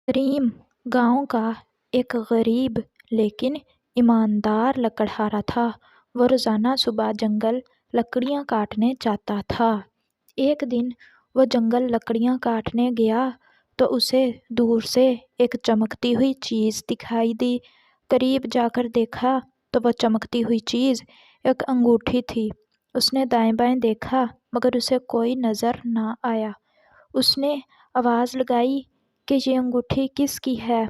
करीम गांव का एक गरीब लेकिन ईमानदार लकड़हारा था। वो रोजाना सुबह जंगल लकड़ियां काटने जाता था। एक दिन वो जंगल लकड़ियां काटने गया तो उसे दूर से एक चमकती हुई चीज दिखाई दी। करीब जाकर देखा तो वह चमकती हुई चीज एक अंगूठी थी। उसने दाएं बाएं देखा मगर उसे कोई नजर ना आया। उसने आवाज लगाई कि ये अंगूठी किसकी है।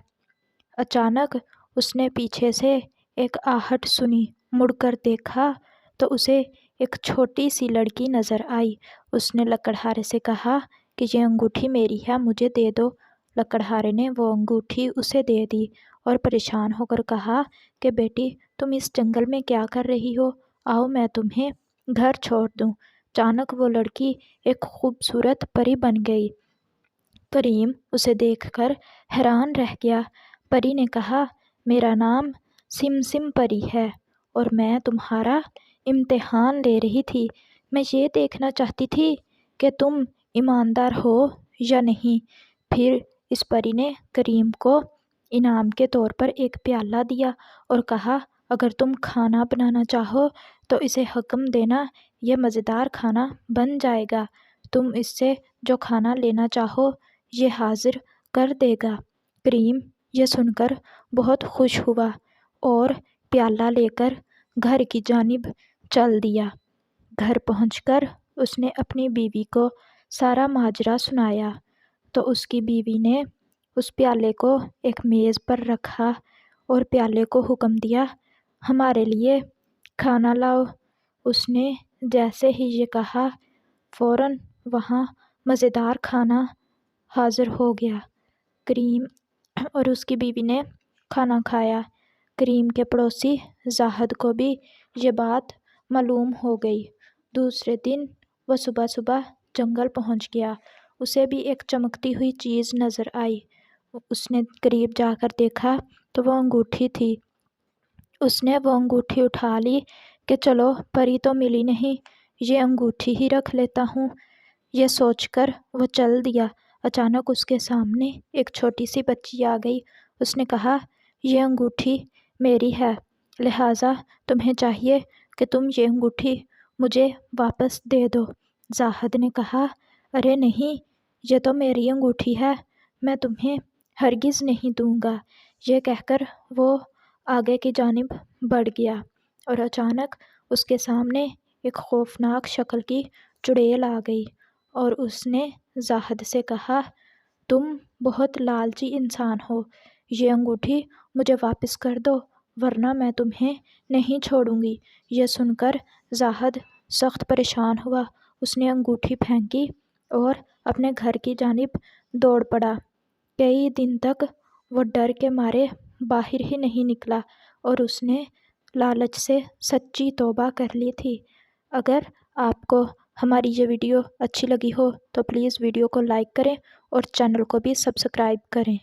अचानक उसने पीछे से एक आहट सुनी। मुड़कर देखा तो उसे एक छोटी सी लड़की नजर आई। उसने लकड़हारे से कहा कि ये अंगूठी मेरी है, मुझे दे दो। लकड़हारे ने वो अंगूठी उसे दे दी और परेशान होकर कहा कि बेटी, तुम इस जंगल में क्या कर रही हो? आओ मैं तुम्हें घर छोड़ दूं। अचानक वो लड़की एक खूबसूरत परी बन गई। करीम उसे देखकर हैरान रह गया। परी ने कहा, मेरा नाम सिमसिम परी है और मैं तुम्हारा इम्तिहान ले रही थी। मैं ये देखना चाहती थी कि तुम ईमानदार हो या नहीं। फिर इस परी ने करीम को इनाम के तौर पर एक प्याला दिया और कहा, अगर तुम खाना बनाना चाहो तो इसे हुक्म देना, यह मज़ेदार खाना बन जाएगा। तुम इससे जो खाना लेना चाहो ये हाजिर कर देगा। करीम ये सुनकर बहुत खुश हुआ और प्याला लेकर घर की जानिब चल दिया। घर पहुंचकर उसने अपनी बीवी को सारा माजरा सुनाया तो उसकी बीवी ने उस प्याले को एक मेज़ पर रखा और प्याले को हुक्म दिया, हमारे लिए खाना लाओ। उसने जैसे ही ये कहा फौरन वहाँ मज़ेदार खाना हाजिर हो गया। करीम और उसकी बीवी ने खाना खाया। करीम के पड़ोसी जाहद को भी ये बात मालूम हो गई। दूसरे दिन वह सुबह सुबह जंगल पहुंच गया। उसे भी एक चमकती हुई चीज़ नज़र आई। उसने करीब जाकर देखा तो वह अंगूठी थी। उसने वो अंगूठी उठा ली कि चलो परी तो मिली नहीं, ये अंगूठी ही रख लेता हूँ। ये सोचकर वह चल दिया। अचानक उसके सामने एक छोटी सी बच्ची आ गई। उसने कहा, ये अंगूठी मेरी है, लिहाजा तुम्हें चाहिए कि तुम ये अंगूठी मुझे वापस दे दो। जाहद ने कहा, अरे नहीं, ये तो मेरी अंगूठी है, मैं तुम्हें हरगिज़ नहीं दूंगा। ये कहकर वो आगे की जानिब बढ़ गया और अचानक उसके सामने एक खौफनाक शक्ल की चुड़ैल आ गई और उसने जाहद से कहा, तुम बहुत लालची इंसान हो, ये अंगूठी मुझे वापस कर दो वरना मैं तुम्हें नहीं छोड़ूंगी। यह सुनकर जाहद सख्त परेशान हुआ। उसने अंगूठी फेंकी और अपने घर की जानिब दौड़ पड़ा। कई दिन तक वो डर के मारे बाहर ही नहीं निकला और उसने लालच से सच्ची तौबा कर ली थी। अगर आपको हमारी ये वीडियो अच्छी लगी हो तो प्लीज़ वीडियो को लाइक करें और चैनल को भी सब्सक्राइब करें।